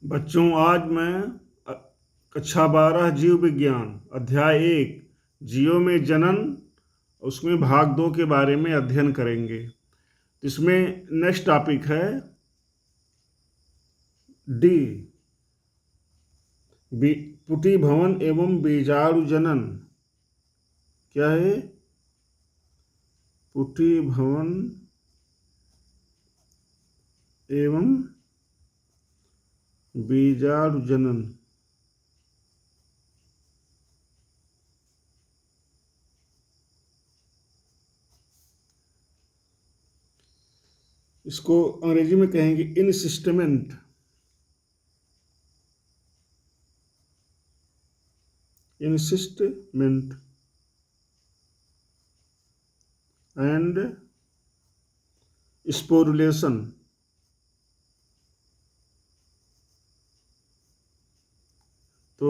बच्चों, आज मैं अ, कक्षा 12 जीव विज्ञान अध्याय 1 जीवों में जनन, उसमें भाग 2 के बारे में अध्ययन करेंगे। इसमें नेक्स्ट टॉपिक है डी, पुटी भवन एवं बीजाणु जनन। क्या है? पुटी भवन एवं बीजाणु जनन। इसको अंग्रेजी में कहेंगे इनसिस्टमेंट। इनसिस्टमेंट एंड स्पोरुलेशन। तो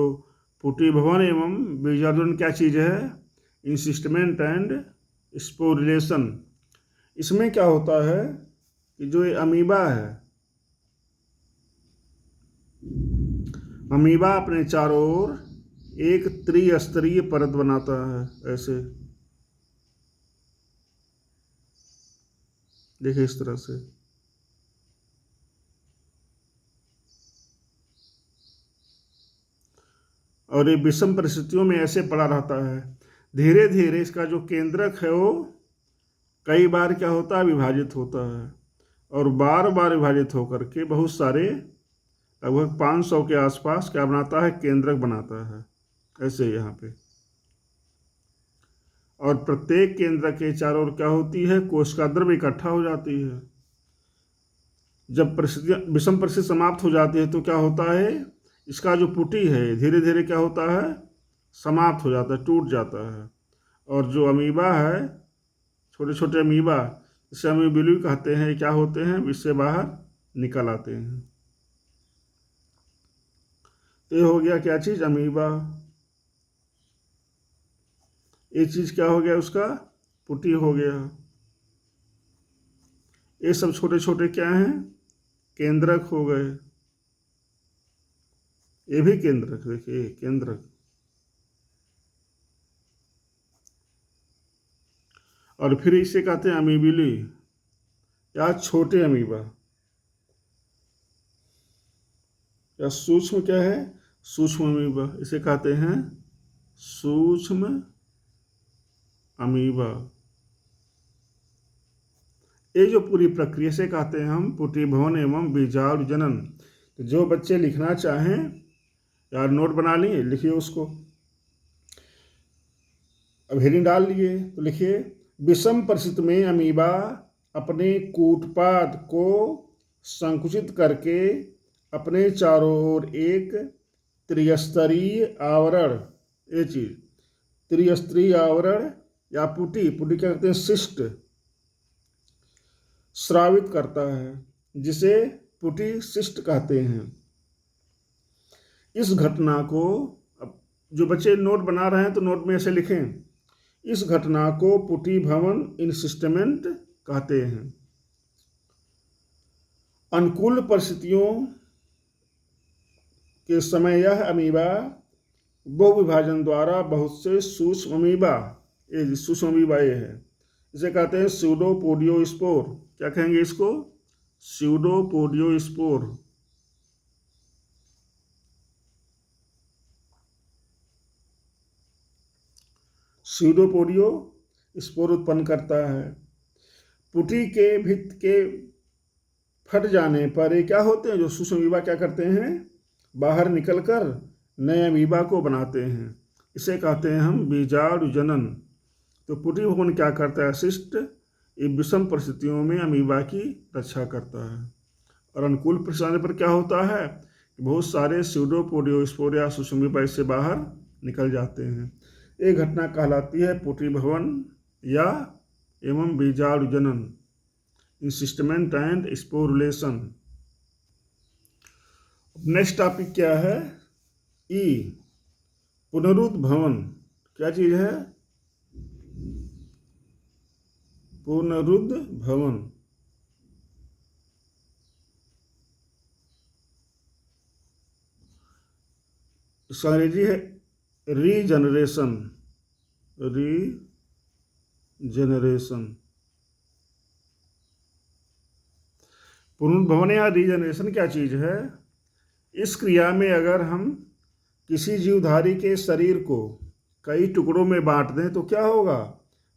पुटी भवन एवं बीजाणुजनन क्या चीज़ है? Encystment and sporulation. इसमें क्या होता है कि जो ये अमीबा है, अमीबा अपने चारों ओर एक त्रिस्तरीय परत बनाता है। ऐसे देखिए, इस तरह से। और ये विषम परिस्थितियों में ऐसे पड़ा रहता है। धीरे धीरे इसका जो केंद्रक है वो कई बार क्या होता है, विभाजित होता है, और बार बार विभाजित होकर के बहुत सारे लगभग 500 के आसपास क्या बनाता है, केंद्रक बनाता है। ऐसे यहाँ पे, और प्रत्येक केंद्र के चारों ओर क्या होती है, कोशिका द्रव्य इकट्ठा हो जाती है। जब परिस्थितियाँ विषम परिस्थिति समाप्त हो जाती है तो क्या होता है, इसका जो पुटी है धीरे धीरे क्या होता है, समाप्त हो जाता है, टूट जाता है। और जो अमीबा है, छोटे छोटे अमीबा, जिसे अमीबिली कहते हैं, क्या होते हैं, इससे बाहर निकल आते हैं। तो ये हो गया क्या चीज़, अमीबा। ये चीज़ क्या हो गया, उसका पुटी हो गया। ये सब छोटे छोटे क्या हैं, केंद्रक हो गए। ये भी केंद्रक, देखिए केंद्रक। और फिर इसे कहते हैं अमीबिली या छोटे अमीबा, या सूक्ष्म क्या है, सूक्ष्म अमीबा। इसे कहते हैं सूक्ष्म अमीबा। ये जो पूरी प्रक्रिया से कहते हैं हम पुटी भवन एवं बीजाणु जनन। तो जो बच्चे लिखना चाहें, यार नोट बना लिए, लिखिए उसको। अब हेडिंग डाल लिए तो लिखिए, विषम परिस्थिति में अमीबा अपने कूटपाद को संकुचित करके अपने चारों ओर एक त्रिस्तरीय आवरण, ये चीज त्रिस्तरीय आवरण या पुटी, पुटी क्या कहते हैं, शिष्ट, स्रावित करता है, जिसे पुटी शिष्ट कहते हैं। इस घटना को, अब जो बच्चे नोट बना रहे हैं तो नोट में ऐसे लिखें, इस घटना को पुटी भवन इनसिस्टमेंट कहते हैं। अनुकूल परिस्थितियों के समय यह अमीबा बहुविभाजन द्वारा बहुत से सूक्ष्म अमीबा, ये सूक्ष्म अमीबा ये है, इसे कहते हैं स्यूडोपोडियोस्पोर। क्या कहेंगे इसको, स्यूडोपोडियोस्पोर। स्यूडोपोडियो स्पोर उत्पन्न करता है। पुटी के भित्त के फट जाने पर ये क्या होते हैं, जो सूक्ष्म अमीबा क्या करते हैं, बाहर निकलकर नए अमीबा को बनाते हैं। इसे कहते हैं हम बीजाणु जनन। तो पुटी भवन क्या करता है, शिष्ट ये विषम परिस्थितियों में अमीबा की रक्षा करता है। और अनुकूल परिस्थिति पर क्या होता है, बहुत सारे स्यूडोपोडियोस्पोर या सूक्ष्म अमीबा इससे बाहर निकल जाते हैं। ये घटना कहलाती है पुटी भवन या एवं बीजाणु जनन, encystment and sporulation. Next topic क्या है, ई, पुनरुद्भवन। क्या चीज है, पुनरुद्भवन। इसका अंग्रेजी है रीजनरेशन। रीजनरेशन, पुनरुद्भवन या रीजनरेशन क्या चीज है? इस क्रिया में अगर हम किसी जीवधारी के शरीर को कई टुकड़ों में बांट दें तो क्या होगा?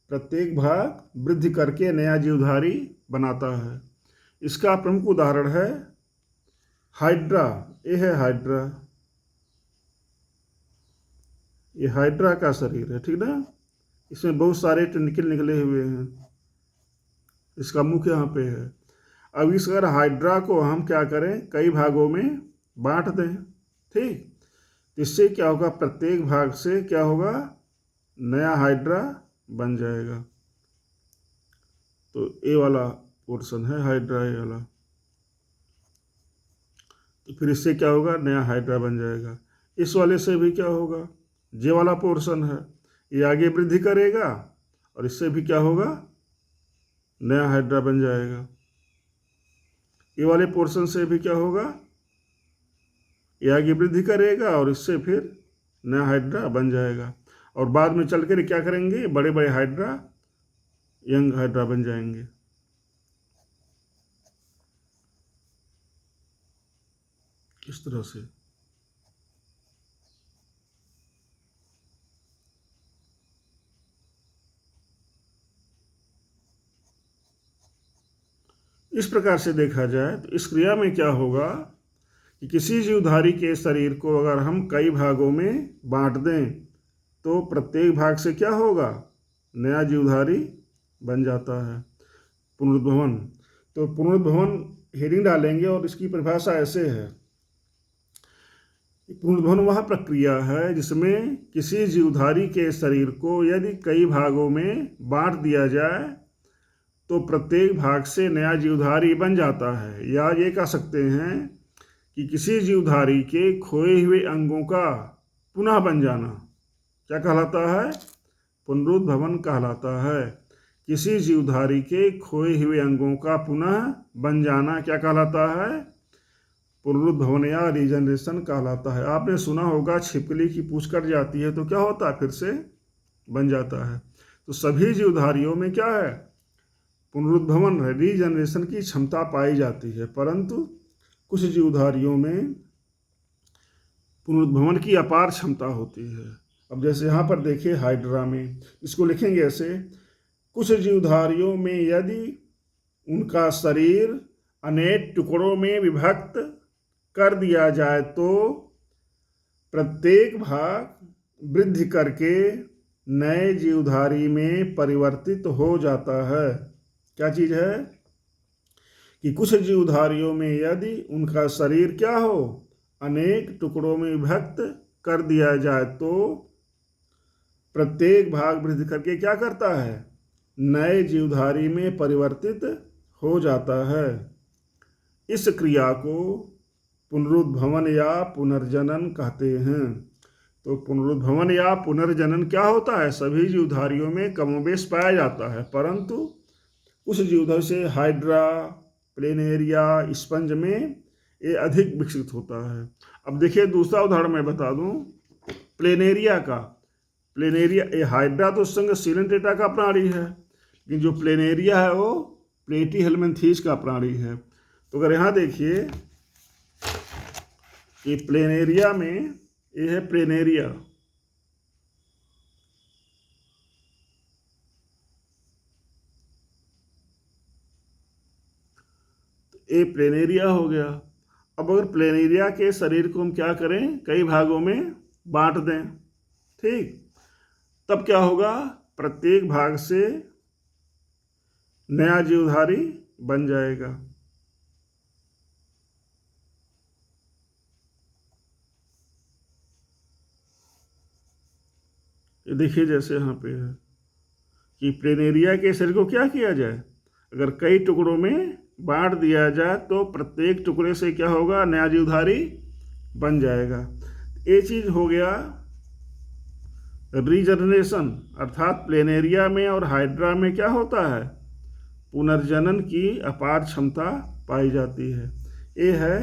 प्रत्येक भाग वृद्धि करके नया जीवधारी बनाता है। इसका प्रमुख उदाहरण है हाइड्रा। ये है हाइड्रा, ये हाइड्रा का शरीर है, ठीक ना। इसमें बहुत सारे टेंटिकल निकले हुए हैं, इसका मुख यहाँ पे है। अब इस अगर हाइड्रा को हम क्या करें, कई भागों में बांट दें, ठीक, इससे क्या होगा? प्रत्येक भाग से क्या होगा? नया हाइड्रा बन जाएगा। तो ये वाला पोर्शन है हाइड्रा, ये वाला, तो फिर इससे क्या होगा? नया हाइड्रा बन जाएगा। इस वाले से भी क्या होगा? ये वाला पोर्शन है, ये आगे वृद्धि करेगा और इससे भी क्या होगा? नया हाइड्रा बन जाएगा। ये वाले पोर्शन से भी क्या होगा? ये आगे वृद्धि करेगा और इससे फिर नया हाइड्रा बन जाएगा। और बाद में चल कर क्या करेंगे? बड़े बड़े हाइड्रा, यंग हाइड्रा बन जाएंगे। इस तरह से इस प्रकार से देखा जाए तो इस क्रिया में क्या होगा कि किसी जीवधारी के शरीर को अगर हम कई भागों में बांट दें तो प्रत्येक भाग से क्या होगा? नया जीवधारी बन जाता है। पुनरुद्भवन, तो पुनरुद्भवन हेडिंग डालेंगे और इसकी परिभाषा ऐसे है। पुनरुद्भवन वह प्रक्रिया है जिसमें किसी जीवधारी के शरीर को यदि कई भागों में बांट दिया जाए तो प्रत्येक भाग से नया जीवधारी बन जाता है। या ये कह सकते हैं कि किसी जीवधारी के खोए हुए अंगों का पुनः बन जाना क्या कहलाता है? पुनरुद्भवन कहलाता है। किसी जीवधारी के खोए हुए अंगों का पुनः बन जाना क्या कहलाता है? पुनरुद्भवन या रीजनरेशन कहलाता है। आपने सुना होगा छिपकली की पूंछ कट जाती है तो क्या होता है? फिर से बन जाता है। तो सभी जीवधारियों में क्या है? पुनरुद्भवन, रीजनरेशन की क्षमता पाई जाती है, परंतु कुछ जीवधारियों में पुनरुद्भवन की अपार क्षमता होती है। अब जैसे यहाँ पर देखिए हाइड्रा में, इसको लिखेंगे ऐसे, कुछ जीवधारियों में यदि उनका शरीर अनेक टुकड़ों में विभक्त कर दिया जाए तो प्रत्येक भाग वृद्धि करके नए जीवधारी में परिवर्तित हो जाता है। क्या चीज है? कि कुछ जीवधारियों में यदि उनका शरीर क्या हो? अनेक टुकड़ों में विभक्त कर दिया जाए तो प्रत्येक भाग वृद्धि करके क्या करता है? नए जीवधारी में परिवर्तित हो जाता है। इस क्रिया को पुनरुद्भवन या पुनर्जनन कहते हैं। तो पुनरुद्भवन या पुनर्जनन क्या होता है? सभी जीवधारियों में कमोबेश पाया जाता है, परंतु कुछ जीवधारी से हाइड्रा, प्लेनेरिया, स्पंज में ये अधिक विकसित होता है। अब देखिए दूसरा उदाहरण मैं बता दूं प्लेनेरिया का। प्लेनेरिया, ये हाइड्रा तो संग सिलेंटेटा का प्राणी है, लेकिन जो प्लेनेरिया है वो प्लेटीहेल्मिन्थीस का प्राणी है। तो अगर यहाँ देखिए कि प्लेनेरिया में ये है प्लेनेरिया, ये प्लेनेरिया हो गया। अब अगर प्लेनेरिया के शरीर को हम क्या करें? कई भागों में बांट दें, ठीक, तब क्या होगा? प्रत्येक भाग से नया जीवधारी बन जाएगा। ये देखिए जैसे यहाँ पे है कि प्लेनेरिया के शरीर को क्या किया जाए? अगर कई टुकड़ों में बांट दिया जाए तो प्रत्येक टुकड़े से क्या होगा? नया जीवधारी बन जाएगा। ये चीज हो गया रीजनरेशन, अर्थात प्लेनेरिया में और हाइड्रा में क्या होता है? पुनर्जनन की अपार क्षमता पाई जाती है। ये है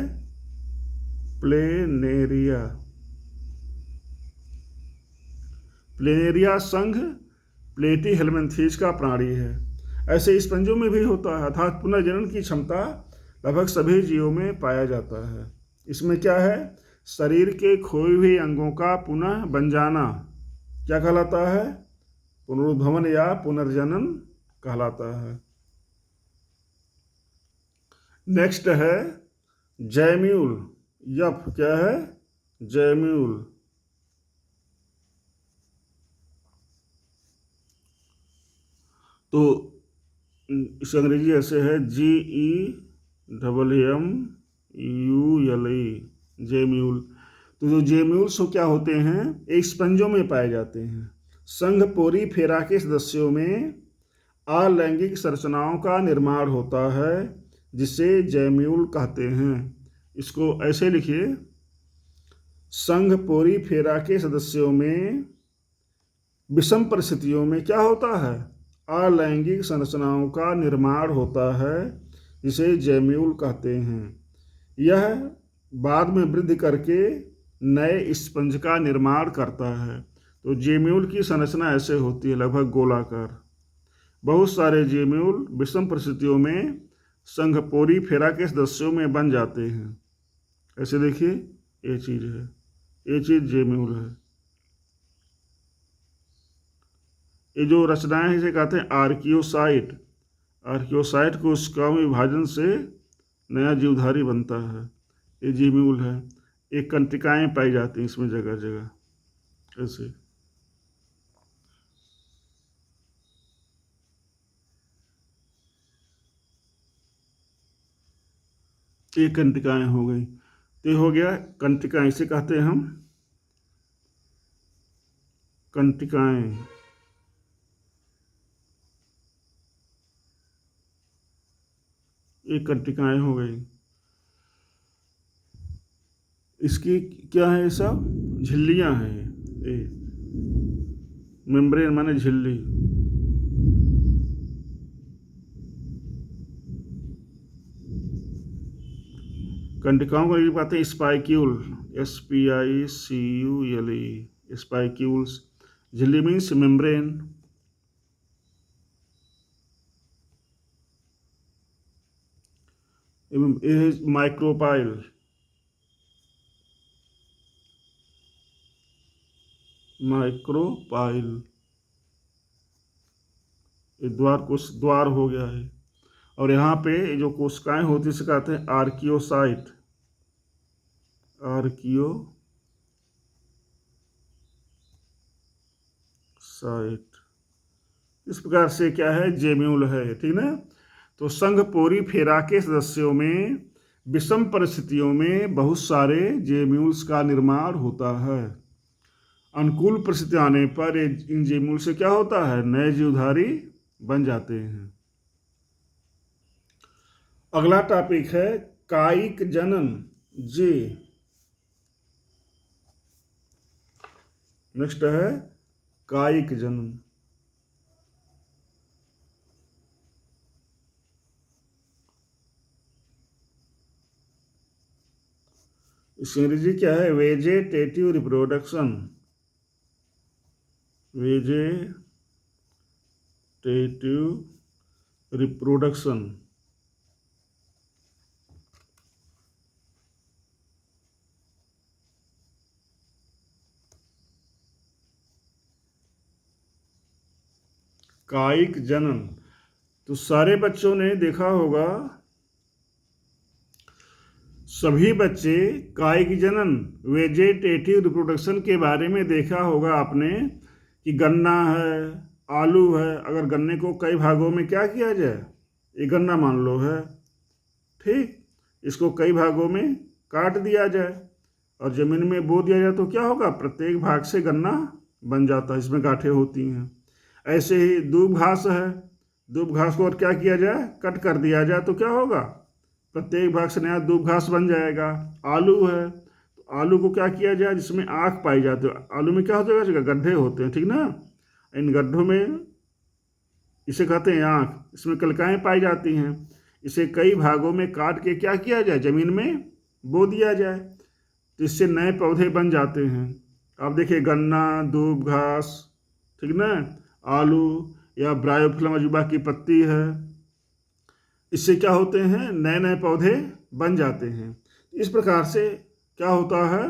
प्लेनेरिया। प्लेनेरिया संघ प्लेटीहेल्मिन्थेस का प्राणी है। ऐसे स्पंजों में भी होता है, अर्थात पुनर्जनन की क्षमता लगभग सभी जीवों में पाया जाता है। इसमें क्या है, शरीर के खोए हुए अंगों का पुनः बन जाना क्या कहलाता है, पुनरुद्भवन या पुनर्जनन कहलाता है। नेक्स्ट है जैम्यूल। यफ क्या है, जैम्यूल। तो इस अंग्रेजी ऐसे है GEMMULE, जैम्यूल। तो जो जैम्यूल्स क्या होते हैं, एक स्पंजों में पाए जाते हैं। संघ पोरीफेरा के सदस्यों में अलैंगिक संरचनाओं का निर्माण होता है, जिसे जैम्यूल कहते हैं। इसको ऐसे लिखिए, संघ पोरीफेरा के सदस्यों में विषम परिस्थितियों में क्या होता है, अलैंगिक संरचनाओं का निर्माण होता है, जिसे जैम्यूल कहते हैं। यह बाद में वृद्धि करके नए स्पंज का निर्माण करता है। तो जैम्यूल की संरचना ऐसे होती है, लगभग गोलाकार। बहुत सारे जैम्यूल विषम परिस्थितियों में संघ पोरीफेरा के सदस्यों में बन जाते हैं। ऐसे देखिए, ये चीज है, ये चीज जैम्यूल है। ये जो रचनाएं हैं इसे कहते हैं आर्कियोसाइट। आर्कियोसाइट को उसका विभाजन से नया जीवधारी बनता है, ये जैम्यूल है। एक कंटिकाएं पाई जाती हैं इसमें जगह जगह, ऐसे। ये कंटिकाएं हो गई। तो ये हो गया कंटिकाएं, इसे कहते हैं हम कंटिकाएं। ये कंटिकाएं हो गई। इसकी क्या है, सब झिल्लियां हैं। ये मेम्ब्रेन माने झिल्ली। कंटिकाओं को पाते हैं स्पाइक्यूल, SPICULE, स्पाइक्यूल्स। झिल्ली मीन्स मेम्ब्रेन। Micropyle, micropyle. ये द्वार हो गया है। और यहाँ पे जो कोशिकाएं होती है इसे कहते हैं आर्कियोसाइट, आर्कियोसाइट। इस प्रकार से क्या है, जैम्यूल है, ठीक ना। तो संघ पोरीफेरा के सदस्यों में विषम परिस्थितियों में बहुत सारे जैम्यूल्स का निर्माण होता है। अनुकूल परिस्थिति आने पर इन जैम्यूल से क्या होता है, नए जीवधारी बन जाते हैं। अगला टॉपिक है कायिक जनन, जे। नेक्स्ट है कायिक जनन। इसकी अंग्रेजी क्या है, वेजेटेटिव रिप्रोडक्शन, वेजेटेटिव रिप्रोडक्शन। कायिक जनन। तो सारे बच्चों ने देखा होगा, सभी बच्चे कायिक जनन, वेजेटेटिव रिप्रोडक्शन के बारे में देखा होगा आपने, कि गन्ना है, आलू है। अगर गन्ने को कई भागों में क्या किया जाए, ये गन्ना मान लो है, ठीक, इसको कई भागों में काट दिया जाए और जमीन में बो दिया जाए तो क्या होगा, प्रत्येक भाग से गन्ना बन जाता है, इसमें गांठें होती हैं। ऐसे ही दूब घास है, दूब घास को और क्या किया जाए, कट कर दिया जाए तो क्या होगा, प्रत्येक भाग से नया दूब घास बन जाएगा। आलू है, तो आलू को क्या किया जाए, जिसमें आँख पाई जाती है। आलू में क्या होता है, गड्ढे होते हैं, ठीक ना। इन गड्ढों में इसे कहते हैं आँख, इसमें कलिकाएं पाई जाती हैं। इसे कई भागों में काट के क्या किया जाए, जमीन में बो दिया जाए, तो इससे नए पौधे बन जाते हैं। आप देखिए गन्ना, दूब घास, ठीक ना, आलू या ब्रायोफिलम अजूबा की पत्ती है, इससे क्या होते हैं, नए नए पौधे बन जाते हैं। इस प्रकार से क्या होता है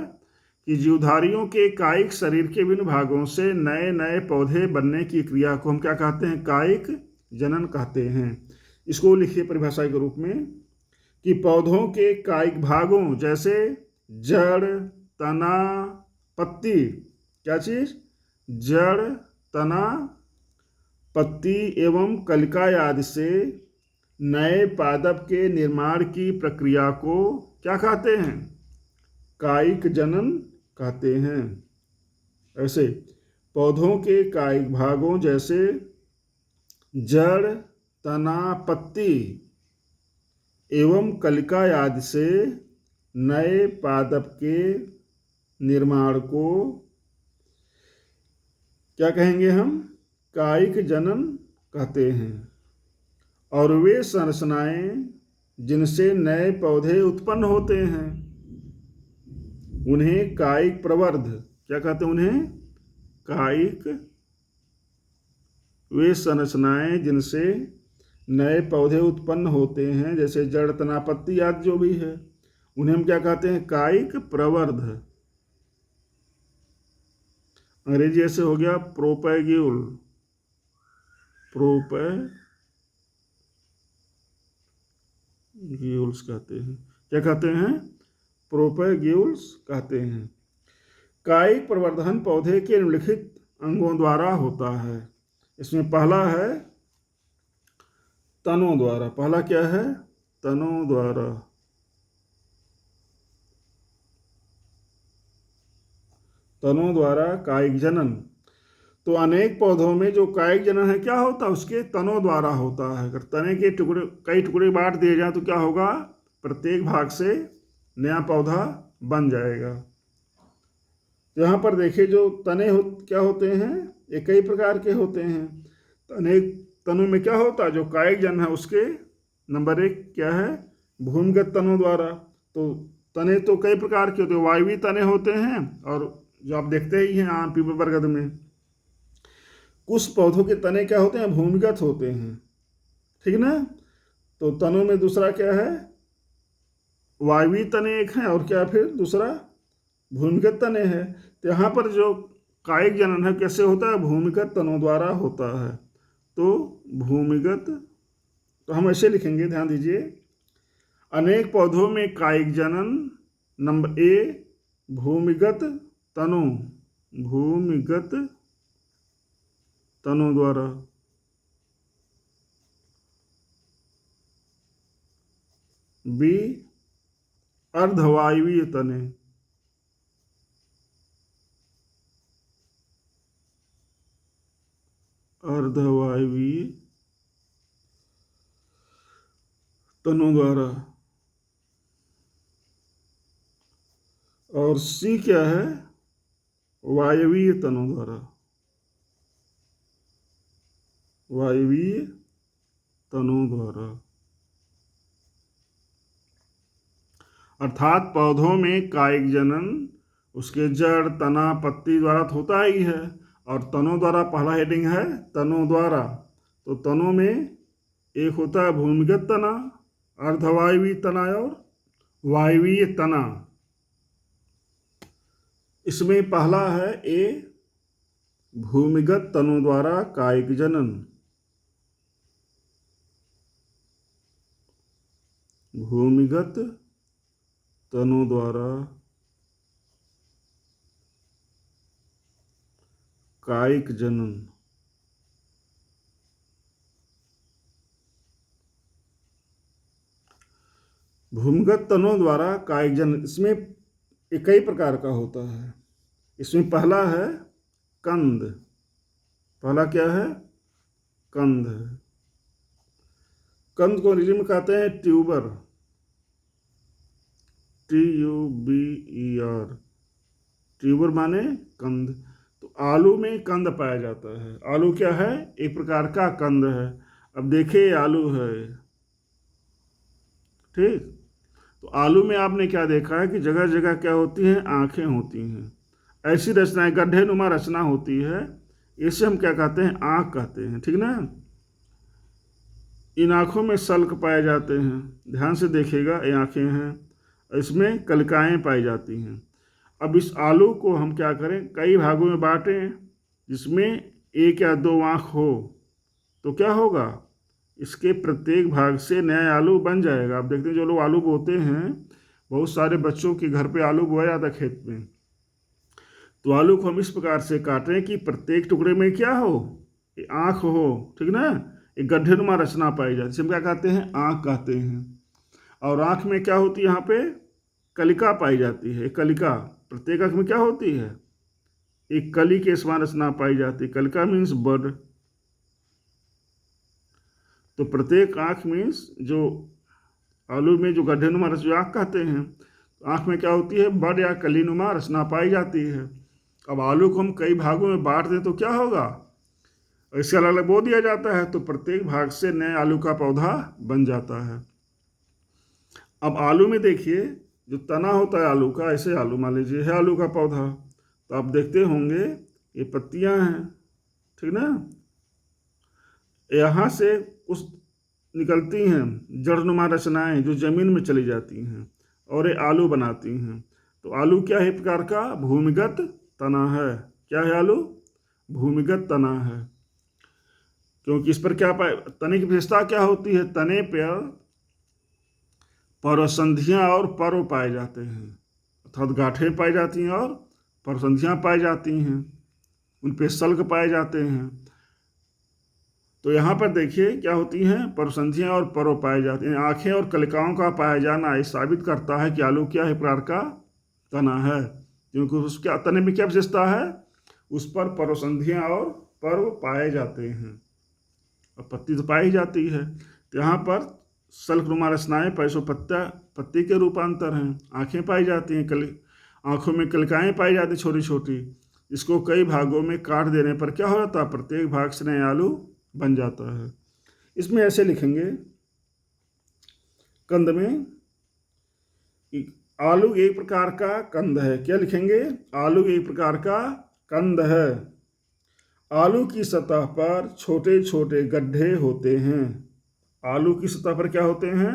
कि जीवधारियों के कायिक शरीर के विभिन्न भागों से नए नए पौधे बनने की क्रिया को हम क्या कहते हैं, कायिक जनन कहते हैं। इसको लिखिए परिभाषा के रूप में कि पौधों के कायिक भागों जैसे जड़, तना, पत्ती, क्या चीज, जड़, तना, पत्ती एवं कलिका आदि से नए पादप के निर्माण की प्रक्रिया को क्या कहते हैं, कायिक जनन कहते हैं। ऐसे पौधों के कायिक भागों जैसे जड़, तना, पत्ती एवं कलिका आदि से नए पादप के निर्माण को क्या कहेंगे हम, कायिक जनन कहते हैं। और वे संरचनाएं जिनसे नए पौधे उत्पन्न होते हैं उन्हें कायिक प्रवर्ध क्या कहते हैं, उन्हें कायिक, वे संरचनाएं जिनसे नए पौधे उत्पन्न होते हैं जैसे जड़, तना, पत्ती आदि जो भी है, उन्हें हम क्या कहते हैं, कायिक प्रवर्ध। अंग्रेजी ऐसे हो गया प्रोपैग्यूल, प्रोपैग्यूल्स कहते हैं, क्या कहते हैं, प्रोपैग्यूल्स कहते हैं। कायिक प्रवर्धन पौधे के निम्नलिखित अंगों द्वारा होता है। इसमें पहला है तनों द्वारा। पहला क्या है, तनों द्वारा। तनों द्वारा कायिक जनन। तो अनेक पौधों में जो कायिक जनन है क्या होता है, उसके तनों द्वारा होता है। अगर तने के टुकड़े कई टुकड़े बांट दिए जाए तो क्या होगा, प्रत्येक भाग से नया पौधा बन जाएगा। तो यहाँ पर देखिए जो तने क्या होते हैं, ये कई प्रकार के होते हैं। तने तनों में क्या होता है, जो कायिक जनन है उसके नंबर 1 क्या है, भूमिगत तनों द्वारा। तो तने तो कई प्रकार के होते हैं, वायवीय तने होते हैं और जो आप देखते ही हैं आम, पीपल, बरगद में। कुछ पौधों के तने क्या होते हैं, भूमिगत होते हैं, ठीक ना। तो तनों में दूसरा क्या है, वायवीय तने एक हैं, और क्या फिर दूसरा भूमिगत तने हैं। तो यहाँ पर जो कायिक जनन है कैसे होता है, भूमिगत तनों द्वारा होता है। तो भूमिगत, तो हम ऐसे लिखेंगे, ध्यान दीजिए, अनेक पौधों में कायिक जनन नंबर ए भूमिगत तनों, भूमिगत तनों द्वारा। बी अर्धवायवीय तने, अर्धवायवीय तनों द्वारा। और सी क्या है, वायवीय तनों द्वारा, वायवीय तनों द्वारा। अर्थात पौधों में कायिक जनन उसके जड़, तना, पत्ती द्वारा तो होता ही है, और तनों द्वारा पहला हेडिंग है तनों द्वारा। तो तनों में एक होता है भूमिगत तना, अर्धवायवीय तना और वायवीय तना। इसमें पहला है ए भूमिगत तनों द्वारा कायिक जनन, भूमिगत तनों द्वारा कायिक जनन। भूमिगत तनों द्वारा कायिक जनन, इसमें कई प्रकार का होता है। इसमें पहला है कंद, पहला क्या है, कंद। कंद को अंग्रेजी में कहते हैं ट्यूबर, TUBER, ट्यूबर माने कंद। तो आलू में कंद पाया जाता है। आलू क्या है, एक प्रकार का कंद है। अब देखिए आलू है, ठीक। तो आलू में आपने क्या देखा है कि जगह जगह क्या होती हैं, आंखें होती हैं। ऐसी रचनाएं गड्ढे नुमा रचना होती है, इसे हम क्या कहते हैं? आँख कहते हैं, ठीक ना। इन आँखों में सल्क पाए जाते हैं, ध्यान से देखिएगा, ये आँखें हैं, इसमें कलिकाएँ पाई जाती हैं। अब इस आलू को हम क्या करें? कई भागों में बांटें, जिसमें एक या दो आँख हो, तो क्या होगा? इसके प्रत्येक भाग से नया आलू बन जाएगा। आप देखते हैं जो लोग आलू बोते हैं, बहुत सारे बच्चों के घर पे आलू बोया जाता है खेत में, तो आलू को हम इस प्रकार से काटें कि प्रत्येक टुकड़े में क्या हो? आँख हो, ठीक ना। एक गड्ढेनुमा रचना पाई जाती है, जिसे हम क्या कहते हैं? आँख कहते हैं। और आँख में क्या होती है? यहाँ पे कलिका पाई जाती है। कलिका, प्रत्येक आँख में क्या होती है? एक कली के समान रचना पाई जाती है। कलिका मीन्स बड। तो प्रत्येक आँख मीन्स जो आलू में जो गड्ढेनुमा रचना आँख कहते हैं, तो आँख में क्या होती है? बड या कलीनुमा रचना पाई जाती है। अब आलू को हम कई भागों में बांट दें तो क्या होगा? इससे अलग अलग बो दिया जाता है, तो प्रत्येक भाग से नए आलू का पौधा बन जाता है। अब आलू में देखिए, जो तना होता है आलू का, ऐसे आलू मान लीजिए है आलू का पौधा, तो आप देखते होंगे ये पत्तियां हैं, ठीक ना। यहाँ से उस निकलती हैं जड़नुमा रचनाएं जो जमीन में चली जाती हैं और ये आलू बनाती हैं। तो आलू क्या है? एक प्रकार का भूमिगत तना है। क्या है आलू? भूमिगत तना है। क्योंकि इस पर क्या तने की विशेषता क्या होती है? तने पर परसंधियाँ और पर्व पाए जाते हैं, अर्थात गांठें पाई जाती हैं और परसंधियाँ पाई जाती हैं, उन पे सल्क पाए जाते हैं। तो यहाँ पर देखिए क्या होती हैं? परसंधियाँ और पर्व पाए जाते हैं। आँखें और कलिकाओं का पाया जाना ये साबित करता है कि आलू क्या है? प्रकार का तना है, क्योंकि उसके तने में क्या विशेषता है? उस पर परसंधियाँ और पर्व पाए जाते हैं, और पत्ती तो पाई जाती है। तो यहाँ पर सल्कनुमा रचनाएं पैसों पत्ती के रूपांतर हैं। आँखें पाई जाती हैं, आँखों में कलिकाएँ पाई जाती हैं छोटी छोटी। इसको कई भागों में काट देने पर क्या हो जाता है? प्रत्येक भाग से नया आलू बन जाता है। इसमें ऐसे लिखेंगे, कंद में आलू एक प्रकार का कंद है। क्या लिखेंगे? आलू एक प्रकार का कंद है। आलू की सतह पर छोटे छोटे गड्ढे होते हैं। आलू की सतह पर क्या होते हैं?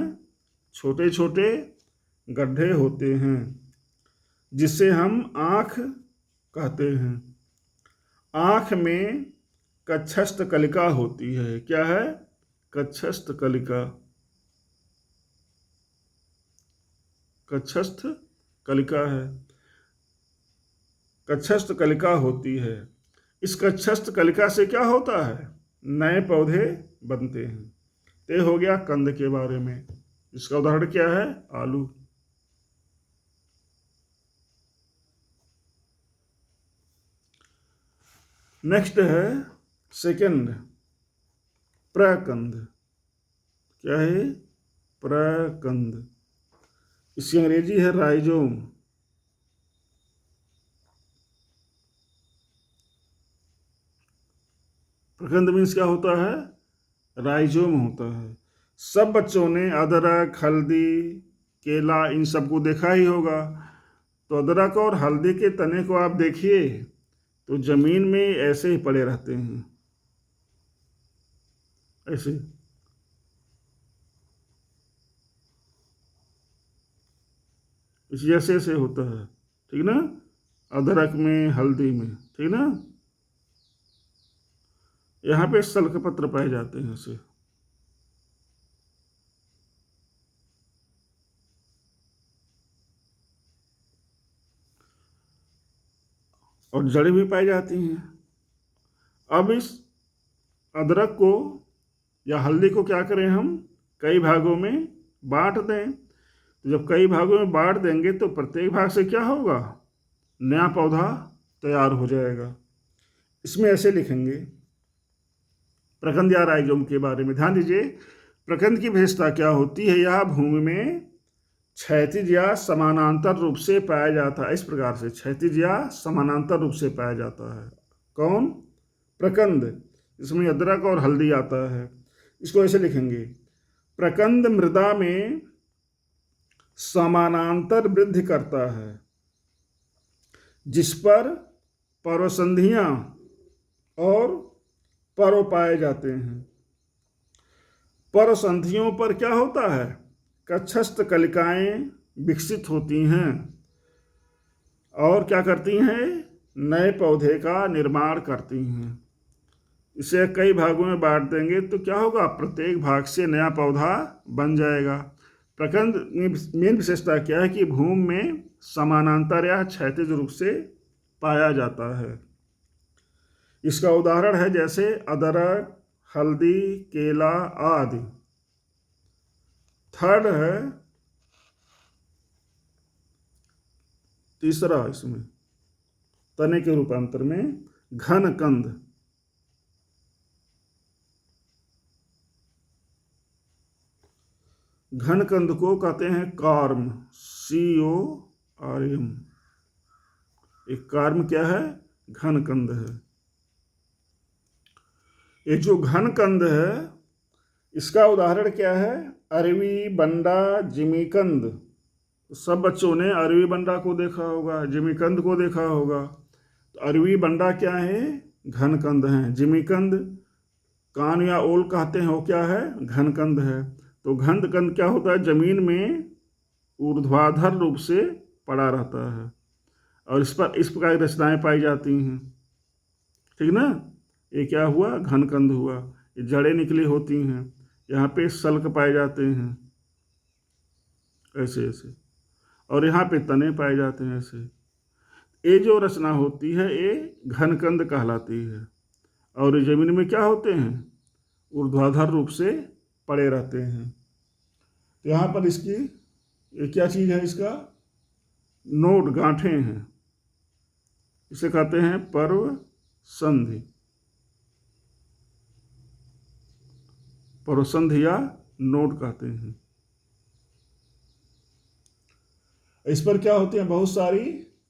छोटे छोटे गड्ढे होते हैं, जिसे हम आँख कहते हैं। आँख में कच्छस्थ कलिका होती है। क्या है? कच्छस्थ कलिका। कच्छस्थ कलिका है, कच्छस्थ कलिका होती है। इस कच्छस्थ कलिका से क्या होता है? नए पौधे बनते हैं। तो ये हो गया कंद के बारे में। इसका उदाहरण क्या है? आलू। नेक्स्ट है सेकंड, प्रकंद। क्या है? प्रकंद। इसकी अंग्रेजी है राइजोम। प्रकंद मीन्स क्या होता है? राइजोम होता है। सब बच्चों ने अदरक, हल्दी, केला इन सबको देखा ही होगा। तो अदरक और हल्दी के तने को आप देखिए तो जमीन में ऐसे ही पड़े रहते हैं, ऐसे। इस जैसे से होता है, ठीक ना। अदरक में, हल्दी में, ठीक ना। यहाँ पे सल्क पत्र पाए जाते हैं ऐसे। और जड़ें भी पाई जाती हैं। अब इस अदरक को या हल्दी को क्या करें? हम कई भागों में बांट दें। तो जब कई भागों में बांट देंगे तो प्रत्येक भाग से क्या होगा? नया पौधा तैयार हो जाएगा। इसमें ऐसे लिखेंगे प्रकंद या राइजोम के बारे में। ध्यान दीजिए, प्रकंद की विशेषता क्या होती है? यह भूमि में क्षैतिज या समानांतर रूप से पाया जाता है। इस प्रकार से क्षैतिज या समानांतर रूप से पाया जाता है। कौन? प्रकंद। इसमें अदरक और हल्दी आता है। इसको ऐसे लिखेंगे, प्रकंद मृदा में समानांतर वृद्धि करता है। जिस पर पर्वसंधियाँ और पर्व पाए जाते हैं। पर्वसंधियों पर क्या होता है? कक्षस्थ कलिकाएं विकसित होती हैं और क्या करती हैं? नए पौधे का निर्माण करती हैं। इसे कई भागों में बांट देंगे तो क्या होगा? प्रत्येक भाग से नया पौधा बन जाएगा। प्रकंद मेन विशेषता क्या है कि भूमि में समानांतर या क्षैतिज रूप से पाया जाता है। इसका उदाहरण है जैसे अदरक, हल्दी, केला आदि। थर्ड है तीसरा इसमें तने के रूपांतर में घन कंद। घन कंद को कहते हैं कार्म, CORM। एक कार्म क्या है? घन कंद है। ये जो घन कंद है इसका उदाहरण क्या है? अरवी, बंडा, जिमीकंद। सब बच्चों ने अरवी बंडा को देखा होगा, जिमीकंद को देखा होगा। तो अरवी बंडा क्या है? घन कंद हैं। जिमीकंद कान या ओल कहते हैं, वो क्या है? घन कंद है। तो घन कंद क्या होता है? जमीन में ऊर्ध्वाधर रूप से पड़ा रहता है और इस पर इस प्रकार की रचनाएं पाई जाती हैं। ठीक ना? ये क्या हुआ? घन कंद हुआ। ये जड़ें निकली होती हैं, यहाँ पे सल्क पाए जाते हैं ऐसे ऐसे, और यहाँ पे तने पाए जाते हैं ऐसे। ये जो रचना होती है ये घन कंद कहलाती है। और ये जमीन में क्या होते हैं? ऊर्ध्वाधर रूप से पड़े रहते हैं। तो यहाँ पर इसकी ये क्या चीज़ है? इसका नोड, गांठें हैं। इसे कहते हैं पर्व संधि। पर्व संधि या नोड कहते हैं। इस पर क्या होती हैं? बहुत सारी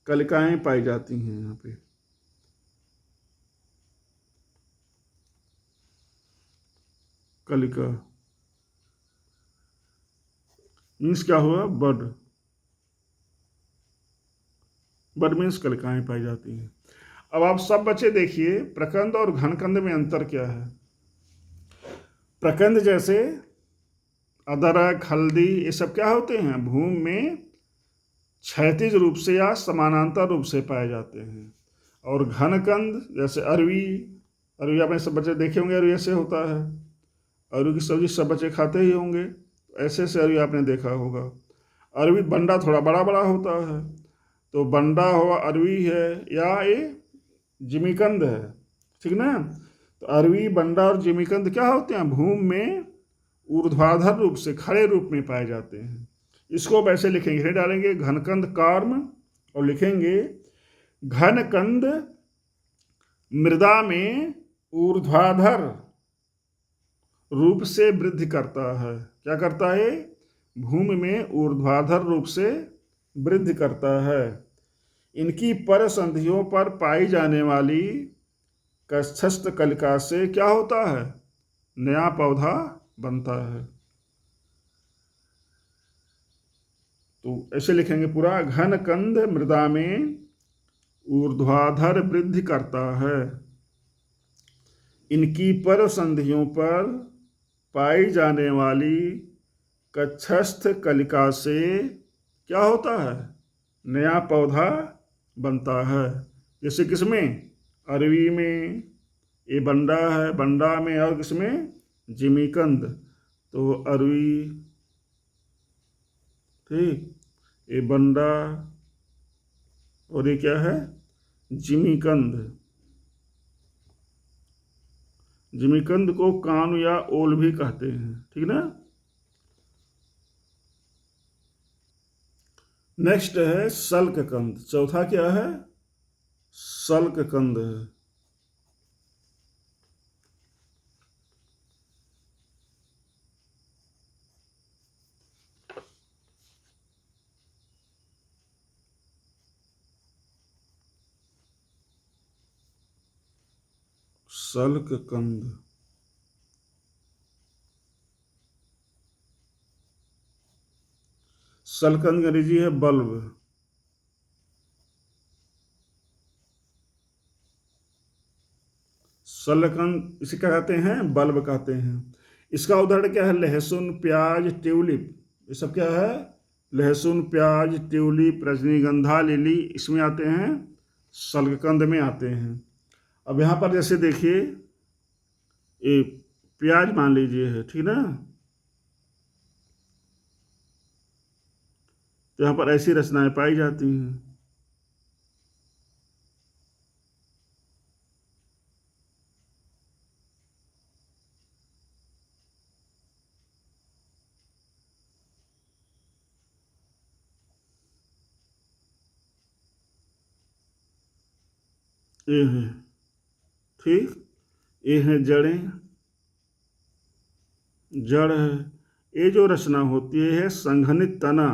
कलिकाएं पाई जाती हैं। यहाँ पे कलिका मीन्स क्या हुआ? बड। बड मीन्स कलिकाएं पाई जाती हैं। अब आप सब बच्चे देखिए प्रकंद और घनकंद में अंतर क्या है। प्रकंद जैसे अदरक, हल्दी, ये सब क्या होते हैं? भूमि में क्षैतिज रूप से या समानांतर रूप से पाए जाते हैं। और घनकंद जैसे अरवी, अरवी आपने सब बच्चे देखे होंगे, अरवी ऐसे होता है। अरवी की सब्जी सब बच्चे खाते ही होंगे, ऐसे से अरवी आपने देखा होगा। अरवी बंडा थोड़ा बड़ा बड़ा होता है, तो बंडा हुआ अरवी है या ये जिमीकंद है। ठीक ना? तो अरवी, बंडा और जिमीकंद क्या होते हैं? भूमि में ऊर्ध्वाधर रूप से खड़े रूप में पाए जाते हैं। इसको वैसे लिखेंगे, नहीं डालेंगे घनकंद कार्म और लिखेंगे घनकंद मृदा में ऊर्ध्वाधर रूप से वृद्धि करता है। क्या करता है? भूमि में ऊर्ध्वाधर रूप से वृद्धि करता है। इनकी परसंधियों पर पाई जाने वाली कक्षस्थ कलिका से क्या होता है? नया पौधा बनता है। तो ऐसे लिखेंगे पूरा, घन कंद मृदा में ऊर्ध्वाधर वृद्धि करता है। इनकी परसंधियों पर पाई जाने वाली कक्षस्थ कलिका से क्या होता है? नया पौधा बनता है। जैसे किसमें? अरवी में, ये बंडा है, बंडा में, और किसमें? जिमीकंद। तो अरवी, ठीक, ये बंडा, और ये क्या है? जिमीकंद। जिमीकंद को कान या ओल भी कहते हैं। ठीक ना? नेक्स्ट है सल्ककंद। चौथा क्या है? सल्ककंद है। सल्ककंद सल्ककंद अंग्रेजी है बल्ब। शलकंद इसे क्या कहते हैं? बल्ब कहते हैं। इसका उदाहरण क्या है? लहसुन, प्याज, ट्यूलिप, ये सब क्या है? लहसुन, प्याज, ट्यूलिप, रजनीगंधा, लिली, इसमें आते हैं, शलकंद में आते हैं। अब यहाँ पर जैसे देखिए, ये प्याज मान लीजिए है, ठीक ना? तो यहाँ पर ऐसी रचनाएं पाई जाती हैं। ये है, ठीक, ये है जड़ें, जड़ है। ये जो रचना होती है संघनित तना,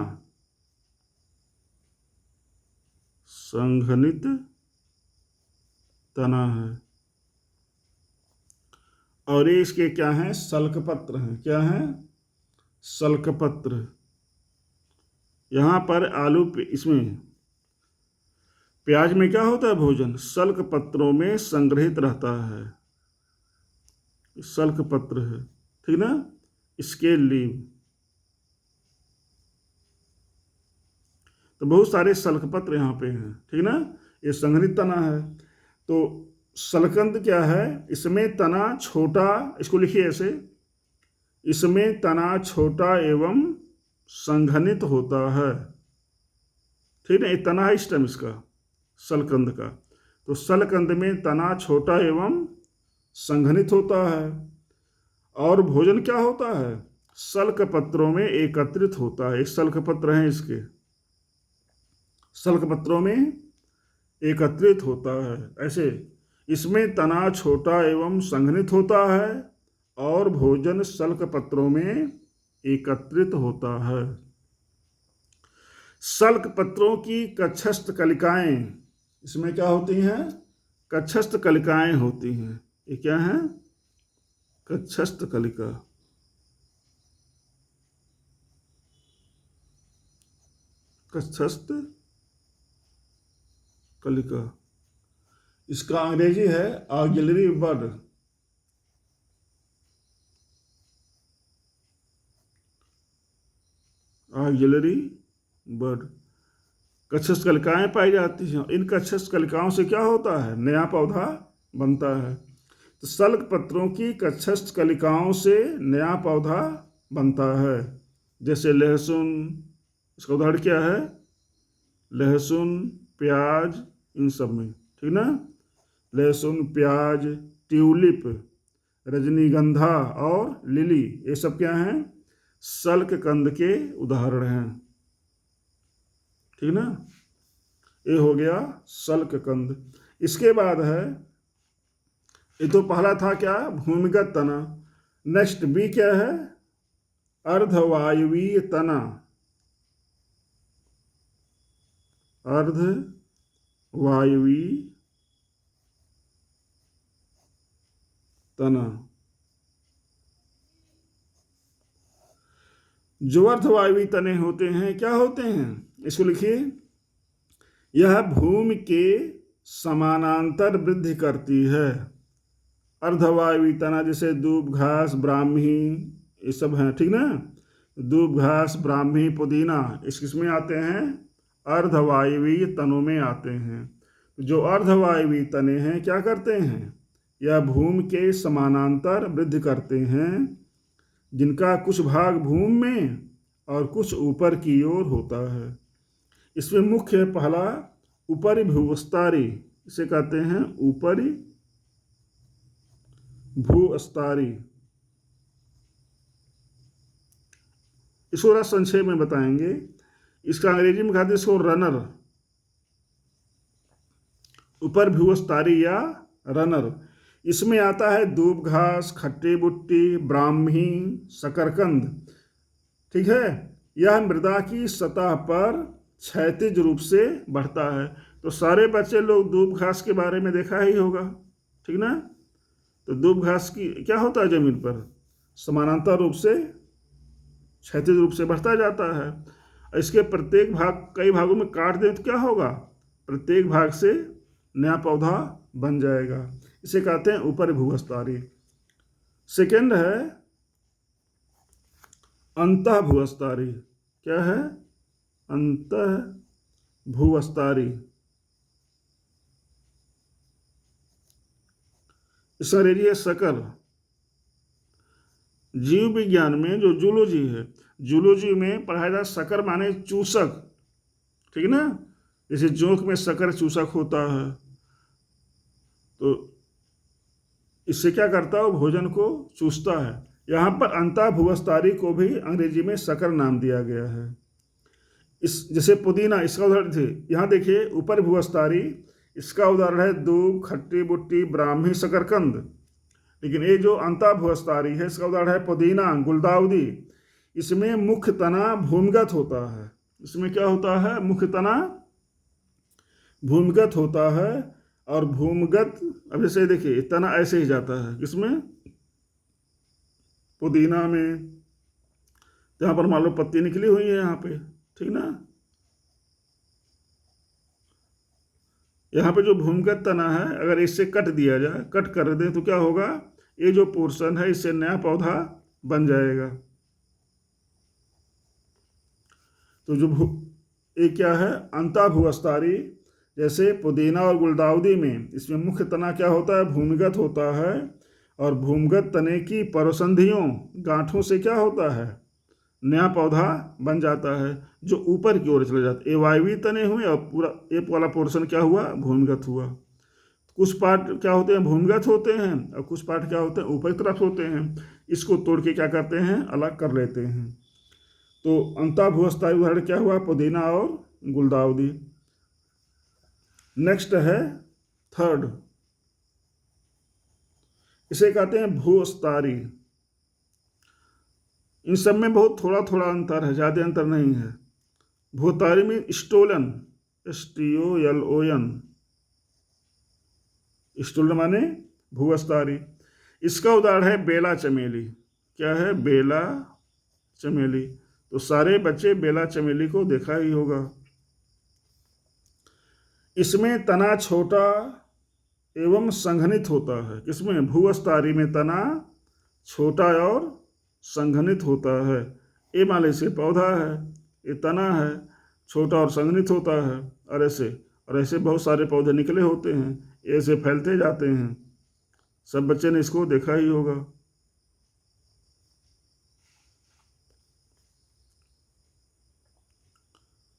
संघनित तना है। और ये इसके क्या हैं? सल्कपत्र हैं। क्या हैं? सल्कपत्र। यहाँ पर आलू इसमें प्याज में क्या होता है? भोजन सल्क पत्रों में संग्रहित रहता है, सल्क पत्र है, ठीक ना? स्केल लीव, तो बहुत सारे सल्क पत्र यहाँ पे हैं, ठीक ना? ये संघनित तना है। तो सलकंद क्या है? इसमें तना छोटा, इसको लिखिए ऐसे, इसमें तना छोटा एवं संघनित होता है, ठीक है? ये तना है स्टेम इसका, सलकंद का। तो सलकंद में तना छोटा एवं संघनित होता है। और भोजन क्या होता है? सल्क पत्रों में एकत्रित होता है। एक सल्क पत्र हैं इसके, सल्क पत्रों में एकत्रित होता है। ऐसे इसमें तना छोटा एवं संघनित होता है और भोजन सल्क पत्रों में एकत्रित होता है। सल्क पत्रों की कक्षस्थ कलिकाएं, इसमें क्या होती हैं? कक्षस्थ कलिकाएं होती हैं। ये क्या है? कक्षस्थ कलिका। कक्षस्थ कलिका, इसका अंग्रेजी है ऑक्सिलरी बड। ऑक्सिलरी बड, कक्षस्थ कलिकाएं पाई जाती हैं। इन कक्षस्थ कलिकाओं से क्या होता है? नया पौधा बनता है। तो सल्क पत्रों की कक्षस्थ कलिकाओं से नया पौधा बनता है। जैसे लहसुन, इसका उदाहरण क्या है? लहसुन, प्याज, इन सब में, ठीक ना? लहसुन, प्याज, ट्यूलिप, रजनीगंधा और लिली, ये सब क्या हैं? सल्क कंद के उदाहरण हैं, ठीक ना? ये हो गया सल्क कंद। इसके बाद है, ये तो पहला था क्या? भूमिगत तना। नेक्स्ट बी क्या है? अर्धवायवीय तना। अर्धवायवीय तना। जो अर्धवायवीय तने होते हैं क्या होते हैं? इसको लिखिए, यह भूमि के समानांतर वृद्धि करती है। अर्धवायवीय तना जैसे दूब घास, ब्राह्मी, ये सब हैं, ठीक ना? दूब घास, ब्राह्मी, पुदीना, इस किसमें आते हैं? अर्धवायवीय तनों में आते हैं। जो अर्धवायवीय तने हैं क्या करते हैं? यह भूमि के समानांतर वृद्धि करते हैं, जिनका कुछ भाग भूमि में और कुछ ऊपर की ओर होता है। इसमें मुख्य पहला ऊपरी भूस्तरी, इसे कहते हैं ऊपरी भूस्तरी। इसको थोड़ा संक्षेप में बताएंगे। इसका अंग्रेजी में कहते हैं इसको रनर, ऊपर भूस्तरी या रनर। इसमें आता है दूब घास, खट्टी बुट्टी, ब्राह्मी, शकरकंद, ठीक है? यह मृदा की सतह पर क्षैतिज रूप से बढ़ता है। तो सारे बच्चे लोग दूब घास के बारे में देखा ही होगा, ठीक ना? तो दूब घास की क्या होता है? जमीन पर समानांतर रूप से, क्षैतिज रूप से बढ़ता जाता है। इसके प्रत्येक भाग कई भागों में काट दें तो क्या होगा? प्रत्येक भाग से नया पौधा बन जाएगा। इसे कहते हैं ऊपर भूस्तरीय। सेकंड है अंतः भूस्तरीय। क्या है? अंतः भूस्तरीय। इसका अंग्रेजी है सकर। जीव विज्ञान में जो जूलॉजी है, जूलॉजी में पढ़ाया जाता सकर माने चूसक, ठीक है ना। जैसे जोंक में सकर चूसक होता है, तो इससे क्या करता है, वो भोजन को चूसता है। यहाँ पर अंतः भूस्तरीय को भी अंग्रेजी में सकर नाम दिया गया है। इस जैसे पुदीना, इसका उदाहरण थे, यहाँ देखिए ऊपर भूस्तरीय, इसका उदाहरण है दूब, खट्टी बुट्टी, ब्राह्मी, शकरकंद। लेकिन ये जो अंतः भूस्तरीय है, इसका उदाहरण है पुदीना, गुलदाउदी। इसमें मुख्य तना भूमिगत होता है। इसमें क्या होता है? मुख्य तना भूमिगत होता है। और भूमिगत, अब जैसे देखिए तना ऐसे ही जाता है, किसमें? पुदीना में। यहाँ पर मान लो पत्ती निकली हुई है यहाँ पे, ठीक ना। यहाँ पे जो भूमिगत तना है, अगर इससे कट दिया जाए, कट कर दें, तो क्या होगा? ये जो पोर्शन है, इससे नया पौधा बन जाएगा। तो जो ये क्या है? अंतः भूस्तरीय। जैसे पुदीना और गुलदाउदी में, इसमें मुख्य तना क्या होता है? भूमिगत होता है। और भूमिगत तने की परसंधियों, गांठों से क्या होता है? नया पौधा बन जाता है, जो ऊपर की ओर चले जाते हैं। ये वायवीय तने हुए और पूरा ये वाला पोर्शन क्या हुआ? भूमिगत हुआ। कुछ पार्ट क्या होते हैं? भूमिगत होते हैं, और कुछ पार्ट क्या होते हैं? ऊपर की तरफ होते हैं। इसको तोड़ के क्या करते हैं? अलग कर लेते हैं। तो अंतः भूस्तरीय उदाहरण क्या हुआ? पुदीना और गुलदाउदी। नेक्स्ट है थर्ड, इसे कहते हैं भूस्तरीय। इन सब में बहुत थोड़ा थोड़ा अंतर है, ज़्यादा अंतर नहीं है। भूस्तरीय में स्टोलन, STOLON, स्टोलन माने भूस्तरीय। इसका उदाहरण है बेला चमेली। क्या है? बेला चमेली। तो सारे बच्चे बेला चमेली को देखा ही होगा। इसमें तना छोटा एवं संघनित होता है। किसमें? भूस्तरीय में तना छोटा और संघनित होता है। ये मान लीजिए पौधा है, ये तना है, छोटा और संघनित होता है, और ऐसे बहुत सारे पौधे निकले होते हैं, ऐसे फैलते जाते हैं। सब बच्चे ने इसको देखा ही होगा।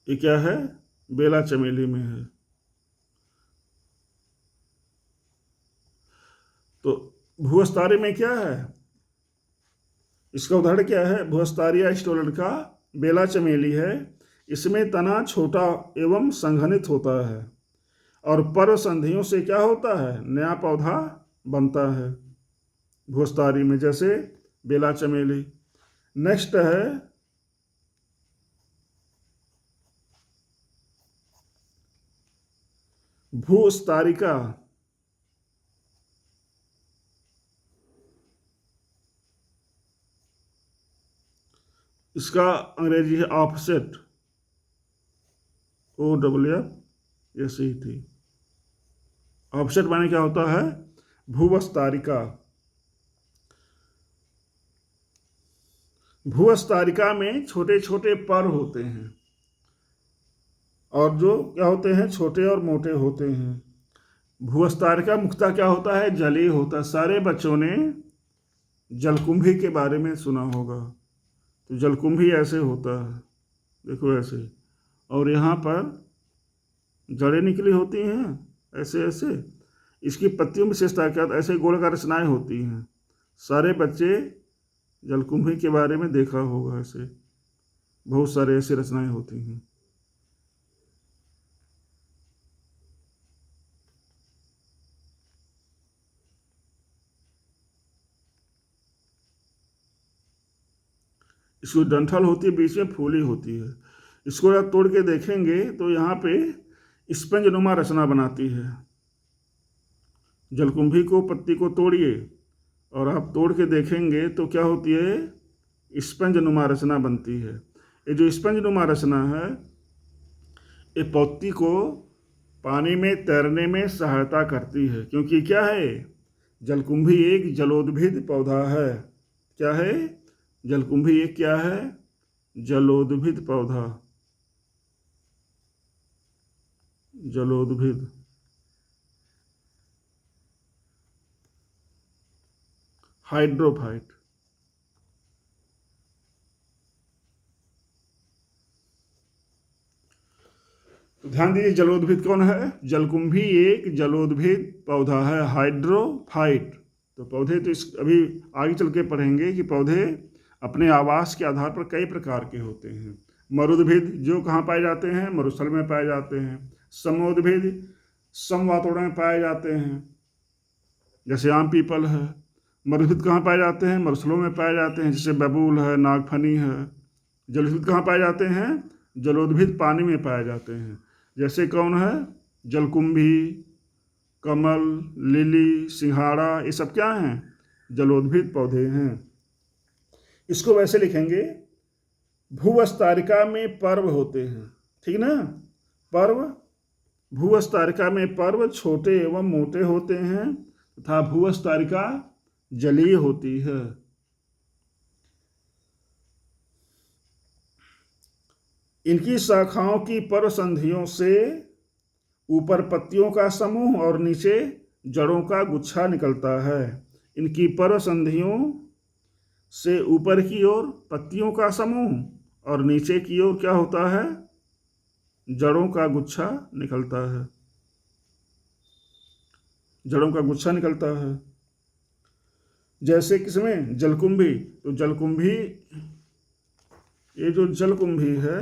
ये क्या है? बेला चमेली में है। तो भूस्तरीय में क्या है? इसका उदाहरण क्या है? भूस्तरीय स्टोलन का बेला चमेली है। इसमें तना छोटा एवं संघनित होता है, और पर्वसंधियों से क्या होता है? नया पौधा बनता है भूस्तरीय में, जैसे बेला चमेली। नेक्स्ट है भूस्तारिका। इसका अंग्रेजी है ऑफसेट, OFFCET। ऑफसेट माने क्या होता है? भूस्तारिका। भूस्तारिका में छोटे छोटे पर होते हैं, और जो क्या होते हैं? छोटे और मोटे होते हैं। भूस्तारिका मुख्यतः क्या होता है? जलीय होता है। सारे बच्चों ने जलकुंभी के बारे में सुना होगा। तो जलकुंभी ऐसे होता है, देखो ऐसे, और यहाँ पर जड़ें निकली होती हैं ऐसे ऐसे। इसकी पत्तियों में विशेषता क्या? ऐसे गोलाकार रचनाएं होती हैं। सारे बच्चे जलकुंभी के बारे में देखा होगा, ऐसे बहुत सारे ऐसे रचनाएं होती हैं। इसको डंठल होती है, बीच में फूली होती है। इसको आप तोड़ के देखेंगे तो यहाँ पे स्पंजनुमा रचना बनाती है। जलकुंभी को, पत्ती को तोड़िए और आप तोड़ के देखेंगे तो क्या होती है? स्पंजनुमा रचना बनती है। ये जो स्पंजनुमा रचना है, ये पत्ती को पानी में तैरने में सहायता करती है, क्योंकि क्या है? जलकुंभी एक जलोद्भिद पौधा है। क्या है? जलकुंभी एक क्या है? जलोद्भिद पौधा, जलोद्भिद। हाइड्रोफाइट। तो ध्यान दीजिए, जलोद्भिद कौन है? जलकुंभी एक जलोद्भिद पौधा है, हाइड्रोफाइट। तो पौधे तो इस अभी आगे चल के पढ़ेंगे कि पौधे अपने आवास के आधार पर कई प्रकार के होते हैं। मरुद्भिद जो कहाँ पाए जाते हैं? मरुस्थल में पाए जाते हैं। समोद्भिद सम वातावरण में पाए जाते हैं, जैसे आम पीपल है। मरुद्भिद कहाँ पाए जाते हैं? मरुस्थलों में पाए जाते हैं, जैसे बबूल है, नागफनी है। जलोद्भिद कहाँ पाए जाते हैं? जलोद्भिद पानी में पाए जाते हैं, जैसे कौन है? जलकुंभी, कमल, लिली, सिंघाड़ा, ये सब क्या हैं? जलोद्भिद पौधे हैं। इसको वैसे लिखेंगे, भूवस्तारिका में पर्व होते हैं, ठीक ना? पर्व, भूवस्तारिका में पर्व छोटे एवं मोटे होते हैं तथा भूवस्तारिका जलीय होती है। इनकी शाखाओं की पर्व संधियों से ऊपर पत्तियों का समूह और नीचे जड़ों का गुच्छा निकलता है। इनकी पर्व संधियों से ऊपर की ओर पत्तियों का समूह और नीचे की ओर क्या होता है? जड़ों का गुच्छा निकलता है, जड़ों का गुच्छा निकलता है। जैसे किसमें? जलकुंभी। तो जलकुंभी, ये जो जलकुंभी है,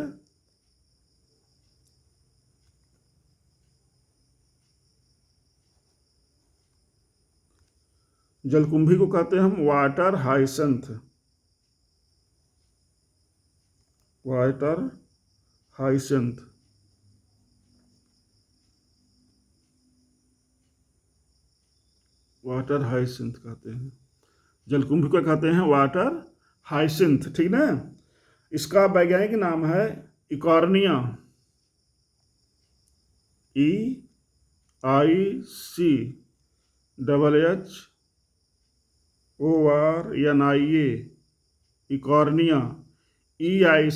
जलकुंभी को कहते हैं हम water hyacinth, water hyacinth. Water hyacinth कहते हैं जलकुंभी को, कहते हैं वाटर हाइसिंथ, ठीक ना? इसका वैज्ञानिक नाम है Eichhornia, EICHHORNIA, Eichhornia, EICHHORNIA,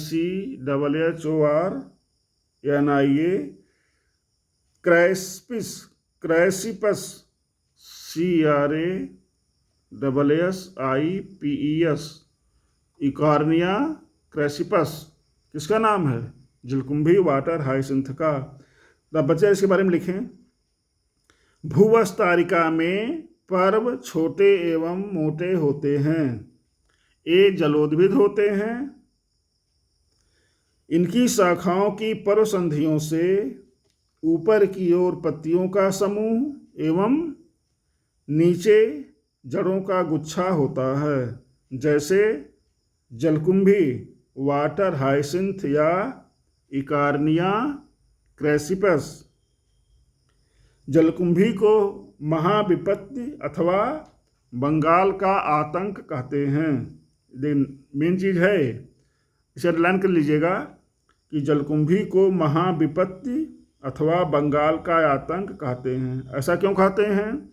क्रैसिपस, क्रैसिपस, CRASSIPES, Eichhornia क्रैसिपस। किसका नाम है? जलकुंभी वाटर हाइसिंथ का। अब बच्चे इसके बारे में लिखें। भूवस्तारिका में पर्व छोटे एवं मोटे होते हैं। ये जलोद्भिद होते हैं। इनकी शाखाओं की पर्व संधियों से ऊपर की ओर पत्तियों का समूह एवं नीचे जड़ों का गुच्छा होता है, जैसे जलकुंभी, वाटर हाइसिंथ या इकॉर्निया क्रैसिपस। जलकुंभी को महाविपत्ति अथवा बंगाल का आतंक कहते हैं। मेन चीज है, इसे अंडरलाइन कर लीजिएगा कि जलकुंभी को महाविपत्ति अथवा बंगाल का आतंक कहते हैं। ऐसा क्यों कहते हैं?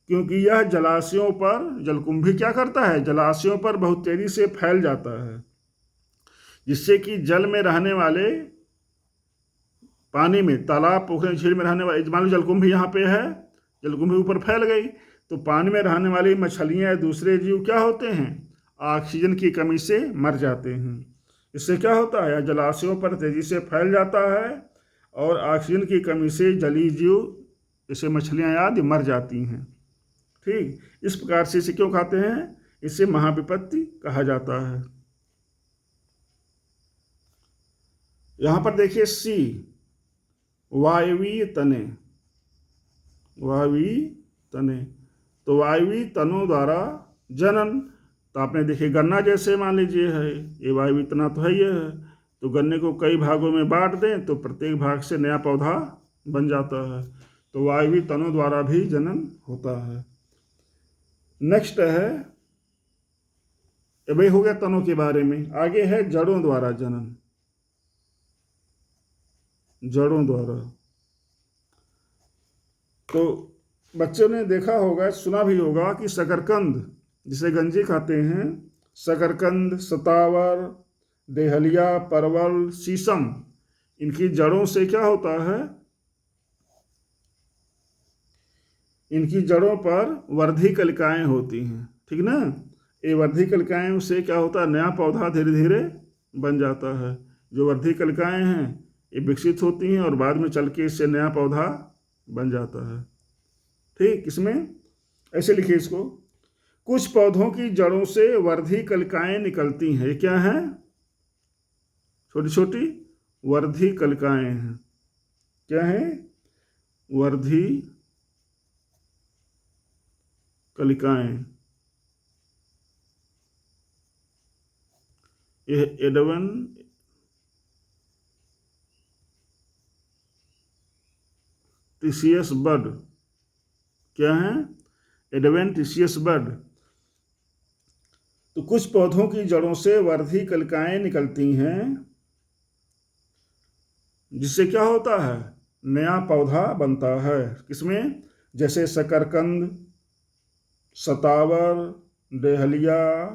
क्योंकि यह जलाशयों पर, जलकुंभी क्या करता है? जलाशयों पर बहुत तेजी से फैल जाता है, जिससे कि जल में रहने वाले, पानी में, तालाब, पोखरे, झील में रहने वाले, मान लो जलकुंभी यहाँ पे है, जलकुंभी ऊपर फैल गई, तो पानी में रहने वाली मछलियाँ या दूसरे जीव क्या होते हैं? ऑक्सीजन की कमी से मर जाते हैं। इससे क्या होता है? जलाशयों पर तेजी से फैल जाता है और ऑक्सीजन की कमी से जलीय जीव, जैसे मछलियाँ आदि, मर जाती हैं। ठीक, इस प्रकार से इसे क्यों कहते हैं? इसे महाविपत्ति कहा जाता है। यहां पर देखिए सी, वायवीय तने, वायवीय तने। तो वायवीय तनों द्वारा जनन। तो आपने देखिए गन्ना जैसे मान लीजिए है, ये वायवीय तना तो है, ये है। तो गन्ने को कई भागों में बांट दें तो प्रत्येक भाग से नया पौधा बन जाता है। तो वायवीय तनों द्वारा भी जनन होता है। नेक्स्ट है, भाई हो गया तनों के बारे में। आगे है जड़ों द्वारा जनन, जड़ों द्वारा। तो बच्चों ने देखा होगा, सुना भी होगा कि शकरकंद जिसे गंजी खाते हैं, शकरकंद, सतावर, डेहलिया, परवल, शीशम, इनकी जड़ों से क्या होता है, इनकी जड़ों पर वर्धी कलिकाएं होती हैं, ठीक ना। ये वर्धी कलिकाएं से क्या होता है, नया पौधा धीरे धीरे बन जाता है। जो वर्धी कलिकाएं हैं ये विकसित होती हैं और बाद में चल के इससे नया पौधा बन जाता है। ठीक, इसमें ऐसे लिखिए इसको, कुछ पौधों की जड़ों से वर्धी कलिकाएं निकलती हैं। ये क्या है, छोटी छोटी वर्धी कलिकाएं हैं। क्या है, वर्धी कलिकाएं। यह एडवेंटिशियस बड, क्या है, एडवेंटिशियस बड। तो कुछ पौधों की जड़ों से वर्धी कलिकाएं निकलती हैं, जिससे क्या होता है, नया पौधा बनता है। किसमें, जैसे शकरकंद, सतावर, डेहलिया,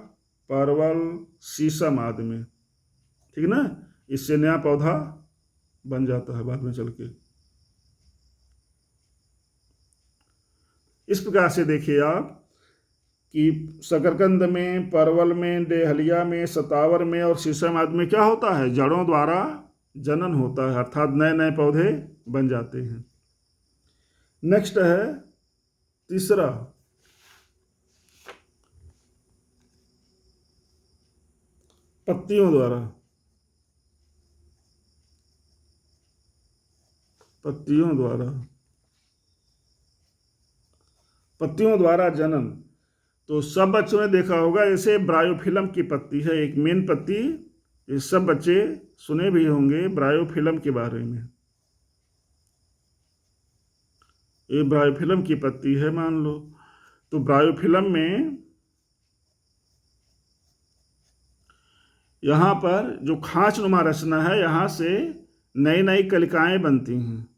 परवल, शीशम आदि में, ठीक ना। इससे नया पौधा बन जाता है बाद में चल के। इस प्रकार से देखिए आप कि शकरकंद में, परवल में, डेहलिया में, सतावर में और शीशम आदि में क्या होता है, जड़ों द्वारा जनन होता है, अर्थात नए नए पौधे बन जाते हैं। नेक्स्ट है तीसरा, पत्तियों द्वारा, पत्तियों द्वारा, पत्तियों द्वारा जनन। तो सब बच्चों ने देखा होगा, जैसे ब्रायोफिलम की पत्ती है, एक मेन पत्ती, ये सब बच्चे सुने भी होंगे ब्रायोफिलम के बारे में। ये ब्रायोफिलम की पत्ती है मान लो। तो ब्रायोफिलम में यहाँ पर जो खांचनुमा रचना है, यहाँ से नई नई कलिकाएं बनती हैं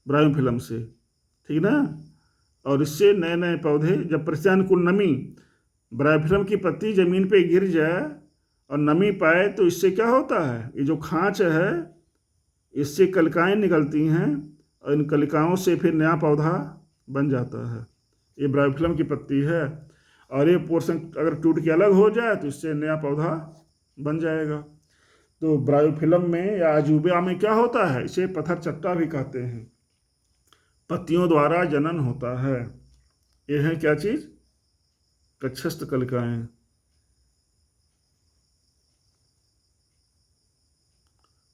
ब्रायोफिलम से, ठीक ना। और इससे नए नए पौधे, जब परिस्थितियानुकूल नमी, ब्रायोफिलम की पत्ती जमीन पे गिर जाए और नमी पाए तो इससे क्या होता है, ये जो खांच है इससे कलिकाएं निकलती हैं और इन कलिकाओं से फिर नया पौधा बन जाता है। ये ब्रायोफिलम की पत्ती है और ये पोर्शन अगर टूट के अलग हो जाए तो इससे नया पौधा बन जाएगा। तो ब्रायोफिलम में या अजूबा में क्या होता है, इसे पत्थर चट्टा भी कहते हैं। पत्तियों द्वारा जनन होता है। ये है क्या चीज, कक्षस्थ कलिकाएं।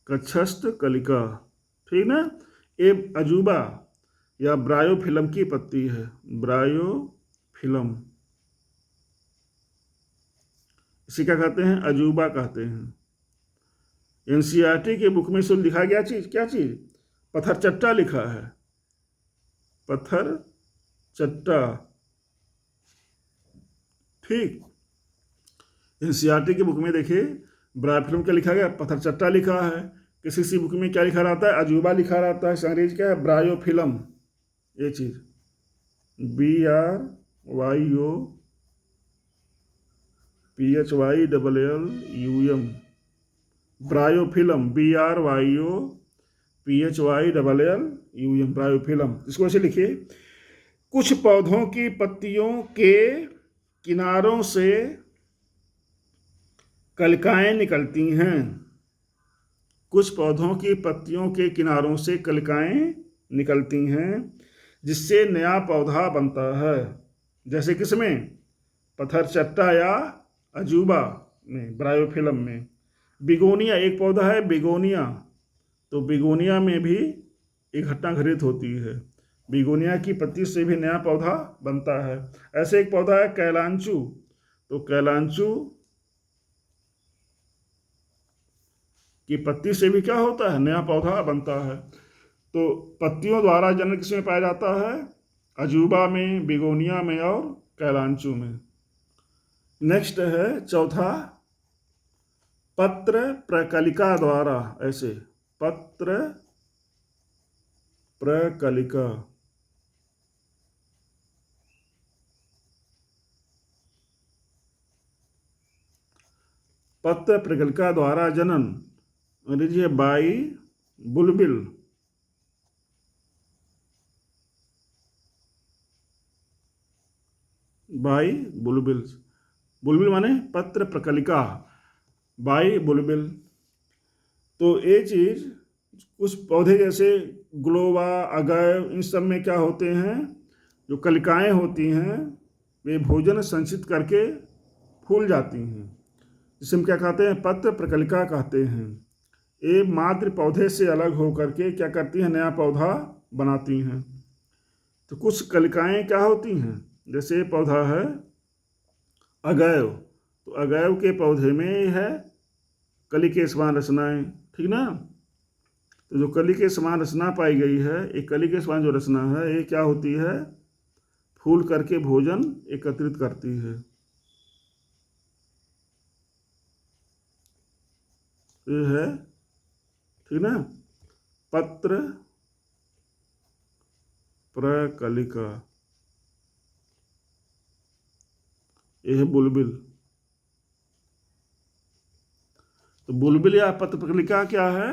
कक्षस्थ कलिका, ठीक ना। ये अजूबा या ब्रायोफिलम की पत्ती है, ब्रायोफिलम। इसे क्या कहते हैं, अजूबा कहते हैं। एनसीईआरटी के बुक में शुद्ध लिखा गया चीज, क्या चीज, पत्थर चट्टा लिखा है, पत्थर चट्टा। ठीक, एनसीईआरटी की बुक में देखिए ब्रायोफिलम क्या लिखा गया, पत्थर चट्टा लिखा है। किसी किसी बुक में क्या लिखा रहता है, अजूबा लिखा रहता है। अंग्रेजी क्या है, ब्रायोफिलम। ये चीज BRYOPHYLLUM, ब्रायोफिलम, BRYOPHYLLUM, ब्रायोफिलम। इसको ऐसे लिखिए, कुछ पौधों की पत्तियों के किनारों से कलिकाएं निकलती हैं। कुछ पौधों की पत्तियों के किनारों से कलिकाएं निकलती हैं, जिससे नया पौधा बनता है। जैसे किसमें, पत्थर चट्टा या अजूबा में, ब्रायोफिलम में। बिगोनिया एक पौधा है, बिगोनिया, तो बिगोनिया में भी एक घटना घटित होती है, बिगोनिया की पत्ती से भी नया पौधा बनता है। ऐसे एक पौधा है कैलांचू, तो कैलांचू की पत्ती से भी क्या होता है, नया पौधा बनता है। तो पत्तियों द्वारा जनन किसमें पाया जाता है, अजूबा में, बिगोनिया में और कैलांचू में। नेक्स्ट है चौथा, पत्र प्रकलिका द्वारा। ऐसे पत्र प्रकलिका, पत्र प्रकलिका द्वारा जनन, अंग्रेजी है बाई बुलबिल। बाई बुलबिल, बुलबिल माने पत्र प्रकलिका, बाई बुलबिल। तो ये चीज कुछ पौधे जैसे ग्लोवा, अगैव, इन सब में क्या होते हैं, जो कलिकाएं होती हैं वे भोजन संचित करके फूल जाती हैं, जिसे हम क्या कहते हैं, पत्र प्रकलिका कहते हैं। ये मात्र पौधे से अलग होकर के क्या करती हैं, नया पौधा बनाती हैं। तो कुछ कलिकाएं क्या होती हैं, जैसे पौधा है अगैव, तो अगैव के पौधे में है कली के समान रचनाएं, ठीक ना। तो जो कली के समान रचना पाई गई है, एक कली के समान जो रचना है ये क्या होती है, फूल करके भोजन एकत्रित करती है। ये है, ठीक ना, पत्र प्रकलिका। ये है बुलबिल। तो बुलबिल या पत्र प्रकलिका क्या है,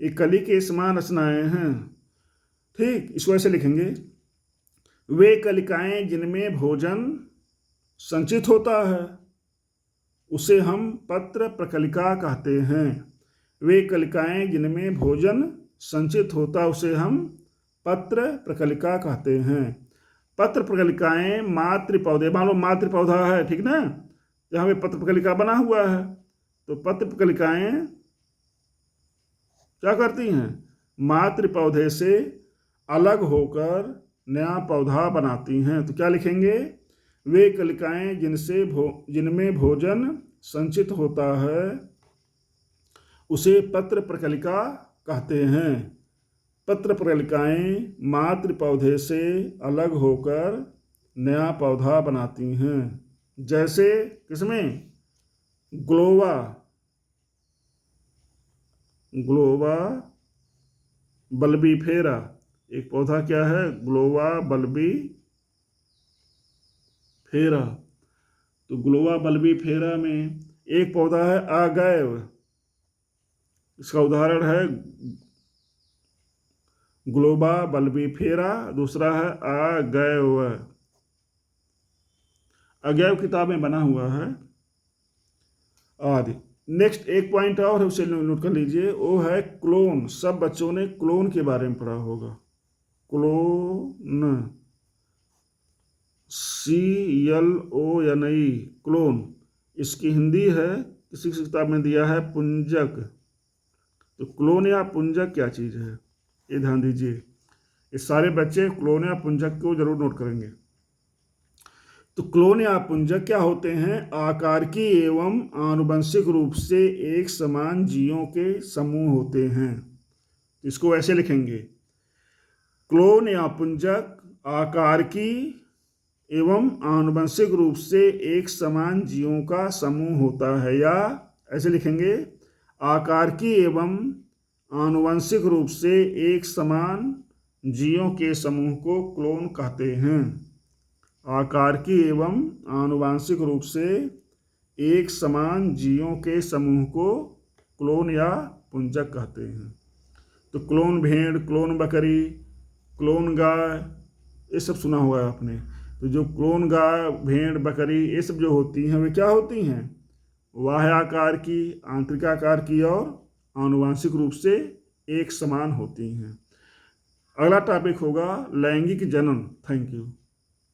एक कली के समान रचनाएं हैं, ठीक। इसको ऐसे लिखेंगे, वे कलिकाएं जिनमें भोजन संचित होता है उसे हम पत्र प्रकलिका कहते हैं। वे कलिकाएं जिनमें भोजन संचित होता उसे हम पत्र प्रकलिका कहते हैं। पत्र प्रकलिकाएं मातृ पौधे, मान लो मातृ पौधा है, ठीक ना, जहाँ पे पत्र प्रकलिका बना हुआ है, तो पत्र प्रकलिकाएं क्या करती हैं, मातृ पौधे से अलग होकर नया पौधा बनाती हैं। तो क्या लिखेंगे, वे कलिकाएं जिनमें भोजन संचित होता है उसे पत्र प्रकलिका कहते हैं। पत्र प्रकलिकाएं मातृ पौधे से अलग होकर नया पौधा बनाती हैं। जैसे किसमें, ग्लोवा, ग्लोवा बल्बीफेरा, एक पौधा क्या है, ग्लोवा बल्बीफेरा। तो ग्लोवा बल्बीफेरा में एक पौधा है अगैव, इसका उदाहरण है ग्लोबा बल्बीफेरा, दूसरा है अगैव। अगैव किताब में बना हुआ है आदि। नेक्स्ट एक पॉइंट और है, उसे नोट कर लीजिए, वो है क्लोन। सब बच्चों ने क्लोन के बारे में पढ़ा होगा। Clone, CLONE, clone. इसकी हिंदी है, किसी किसी किताब में दिया है पुंजक। तो क्लोन या पुंजक क्या चीज़ है, ये ध्यान दीजिए। ये सारे बच्चे क्लोन या पुंजक को जरूर नोट करेंगे। तो क्लोन या पुंजक क्या होते हैं, आकारिकी एवं आनुवंशिक रूप से एक समान जीवों के समूह होते हैं। इसको ऐसे लिखेंगे, क्लोन या पुंजक आकारिकी एवं आनुवंशिक रूप से एक समान जीवों का समूह होता है, या ऐसे लिखेंगे, आकारिकी एवं आनुवंशिक रूप से एक समान जीवों के समूह को क्लोन कहते हैं। आकारिकी एवं आनुवंशिक रूप से एक समान जीवों के समूह को क्लोन या पुंजक कहते हैं। तो क्लोन भेड़, क्लोन बकरी, क्लोन गाय, ये सब सुना हुआ है आपने। तो जो क्लोन गाय, भेड़, बकरी, ये सब जो होती हैं वे क्या होती हैं, बाह्य आकार की, आंतरिक आकार की और आनुवंशिक रूप से एक समान होती हैं। अगला टॉपिक होगा लैंगिक जनन। Thank you.